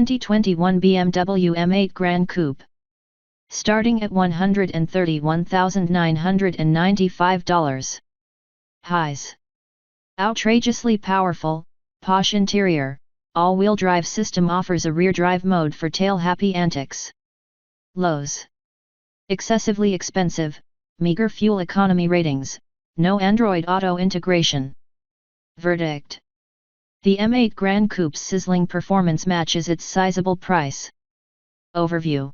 2021 BMW M8 Gran Coupe. Starting at $131,995. Highs. Outrageously powerful, posh interior, all-wheel drive system offers a rear drive mode for tail-happy antics. Lows. Excessively expensive, meager fuel economy ratings, no Android Auto integration. Verdict. The M8 Gran Coupe's sizzling performance matches its sizable price. Overview.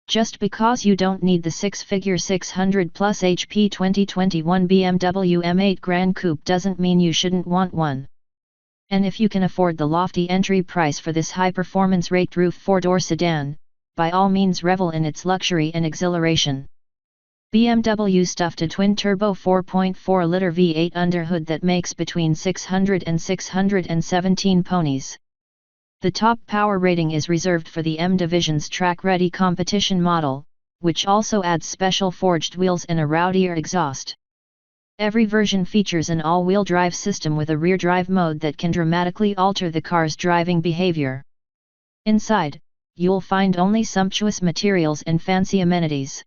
Just because you don't need the six-figure 600 plus HP 2021 BMW M8 Gran Coupe doesn't mean you shouldn't want one. And if you can afford the lofty entry price for this high-performance raked roof four-door sedan, by all means revel in its luxury and exhilaration. BMW stuffed a twin-turbo 4.4-liter V8 underhood that makes between 600 and 617 ponies. The top power rating is reserved for the M Division's track-ready competition model, which also adds special forged wheels and a rowdier exhaust. Every version features an all-wheel drive system with a rear drive mode that can dramatically alter the car's driving behavior. Inside, you'll find only sumptuous materials and fancy amenities.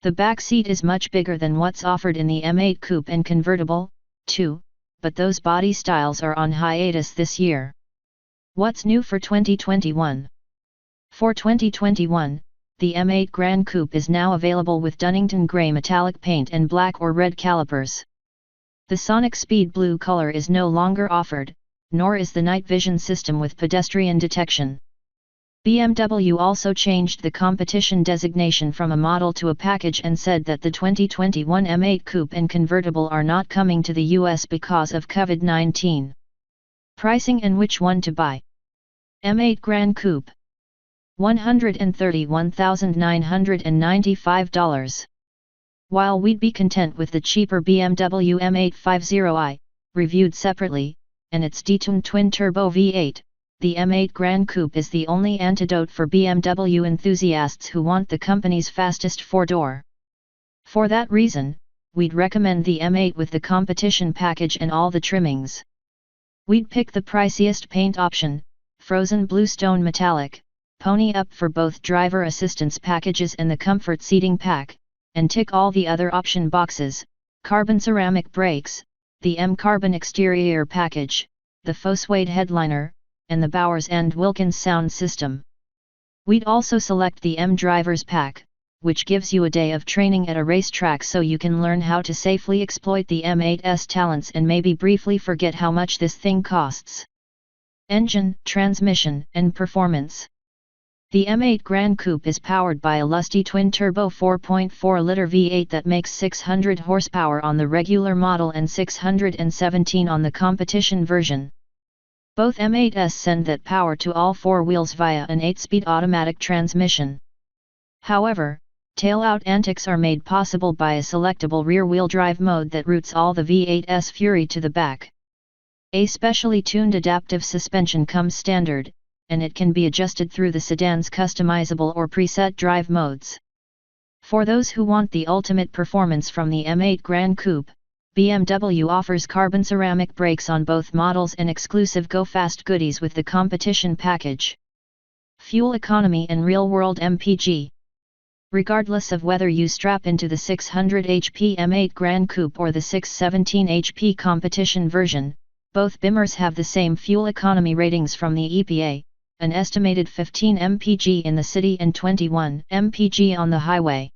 The back seat is much bigger than what's offered in the M8 Coupe and convertible, too, but those body styles are on hiatus this year. What's new for 2021? For 2021, the M8 Gran Coupe is now available with Dunnington Grey metallic paint and black or red calipers. The Sonic Speed Blue color is no longer offered, nor is the night vision system with pedestrian detection. BMW also changed the competition designation from a model to a package and said that the 2021 M8 Coupe and convertible are not coming to the US because of COVID-19. Pricing and which one to buy. M8 Gran Coupe. $131,995. While we'd be content with the cheaper BMW M8 50i, reviewed separately, and its detuned twin-turbo V8, the M8 Gran Coupe is the only antidote for BMW enthusiasts who want the company's fastest four-door. For that reason, we'd recommend the M8 with the competition package and all the trimmings. We'd pick the priciest paint option, frozen bluestone metallic, pony up for both driver assistance packages and the comfort seating pack, and tick all the other option boxes: carbon ceramic brakes, the M carbon exterior package, the faux suede headliner, and the Bowers and Wilkins sound system. We'd also select the M Drivers Pack, which gives you a day of training at a racetrack so you can learn how to safely exploit the M8's talents and maybe briefly forget how much this thing costs. Engine, transmission, and performance. The M8 Gran Coupe is powered by a lusty twin-turbo 4.4-liter V8 that makes 600 horsepower on the regular model and 617 on the competition version. Both M8s send that power to all four wheels via an 8-speed automatic transmission. However, tail-out antics are made possible by a selectable rear-wheel drive mode that routes all the V8's fury to the back. A specially tuned adaptive suspension comes standard, and it can be adjusted through the sedan's customizable or preset drive modes. For those who want the ultimate performance from the M8 Gran Coupe, BMW offers carbon ceramic brakes on both models and exclusive Go Fast goodies with the competition package. Fuel economy and real-world MPG. Regardless of whether you strap into the 600 HP M8 Gran Coupe or the 617 HP competition version, both BIMers have the same fuel economy ratings from the EPA, an estimated 15 mpg in the city and 21 mpg on the highway.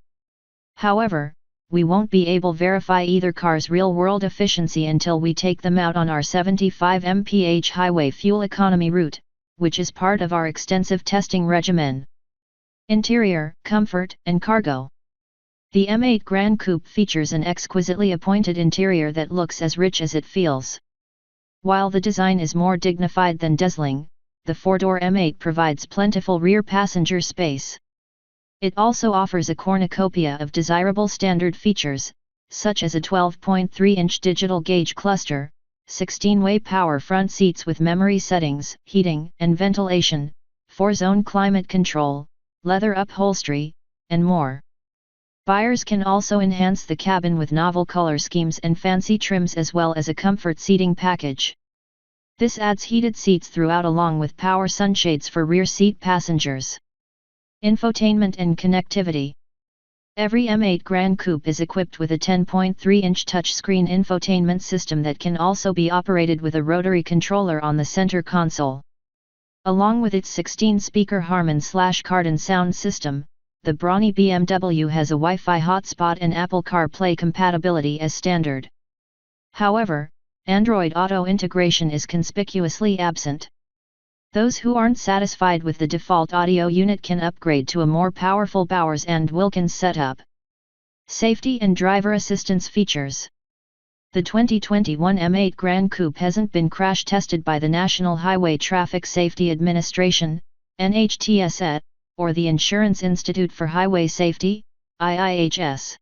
However, we won't be able to verify either car's real-world efficiency until we take them out on our 75 mph highway fuel economy route, which is part of our extensive testing regimen. Interior, comfort, and cargo. The M8 Gran Coupe features an exquisitely appointed interior that looks as rich as it feels. While the design is more dignified than dazzling, the four-door M8 provides plentiful rear passenger space. It also offers a cornucopia of desirable standard features, such as a 12.3-inch digital gauge cluster, 16-way power front seats with memory settings, heating and ventilation, 4-zone climate control, leather upholstery, and more. Buyers can also enhance the cabin with novel color schemes and fancy trims as well as a comfort seating package. This adds heated seats throughout along with power sunshades for rear seat passengers. Infotainment and connectivity. Every M8 Gran Coupe is equipped with a 10.3-inch touchscreen infotainment system that can also be operated with a rotary controller on the center console. Along with its 16-speaker Harman/Kardon sound system, the brawny BMW has a Wi-Fi hotspot and Apple CarPlay compatibility as standard. However, Android Auto integration is conspicuously absent. Those who aren't satisfied with the default audio unit can upgrade to a more powerful Bowers and Wilkins setup. Safety and driver assistance features. The 2021 M8 Gran Coupe hasn't been crash tested by the National Highway Traffic Safety Administration, NHTSA, or the Insurance Institute for Highway Safety, IIHS.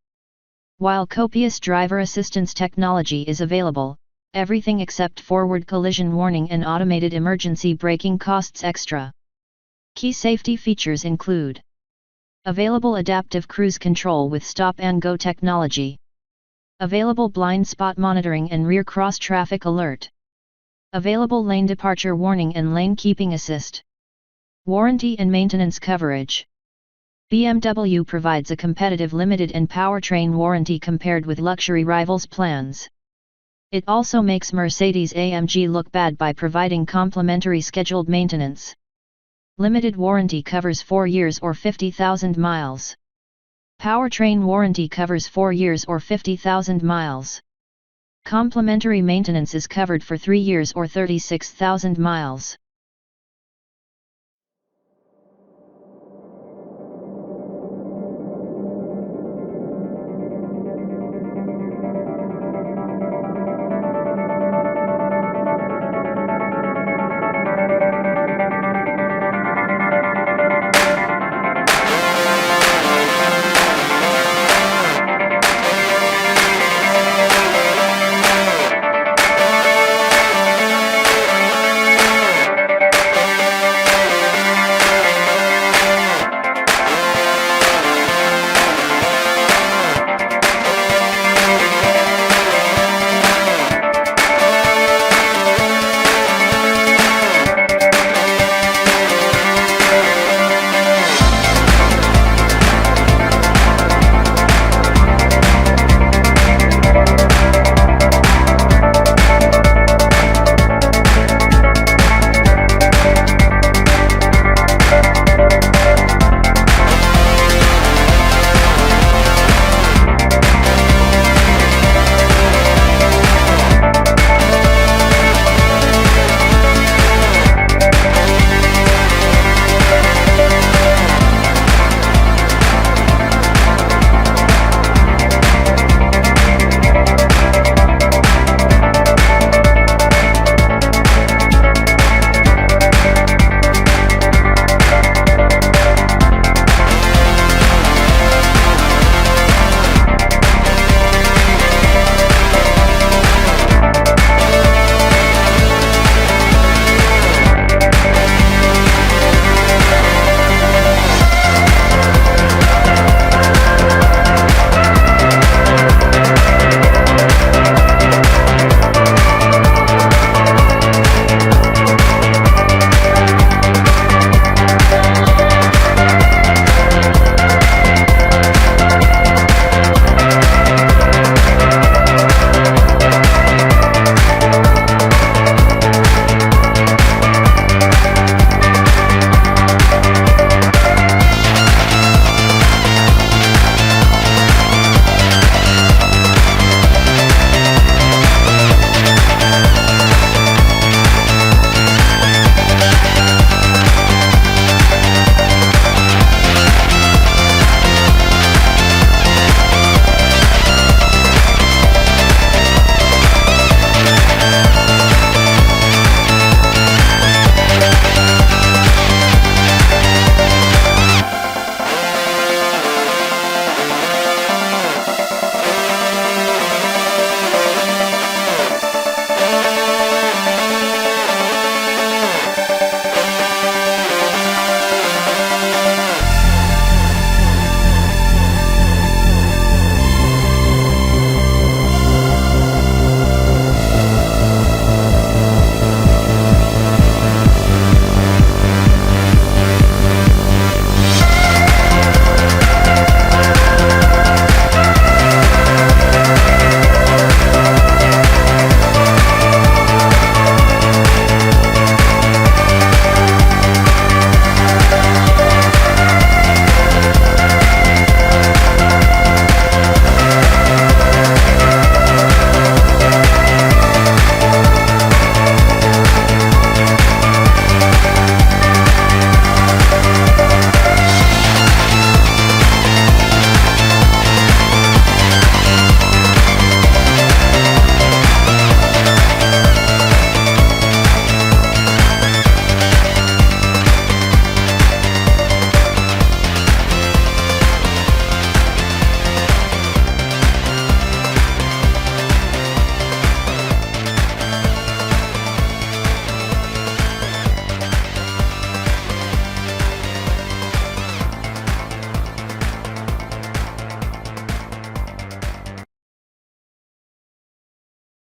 While copious driver assistance technology is available, everything except forward collision warning and automated emergency braking costs extra. Key safety features include: available adaptive cruise control with stop and go technology, available blind spot monitoring and rear cross traffic alert, available lane departure warning and lane keeping assist. Warranty and maintenance coverage. BMW provides a competitive limited and powertrain warranty compared with luxury rivals plans. It also makes Mercedes-AMG look bad by providing complimentary scheduled maintenance. Limited warranty covers 4 years or 50,000 miles. Powertrain warranty covers 4 years or 50,000 miles. Complimentary maintenance is covered for 3 years or 36,000 miles.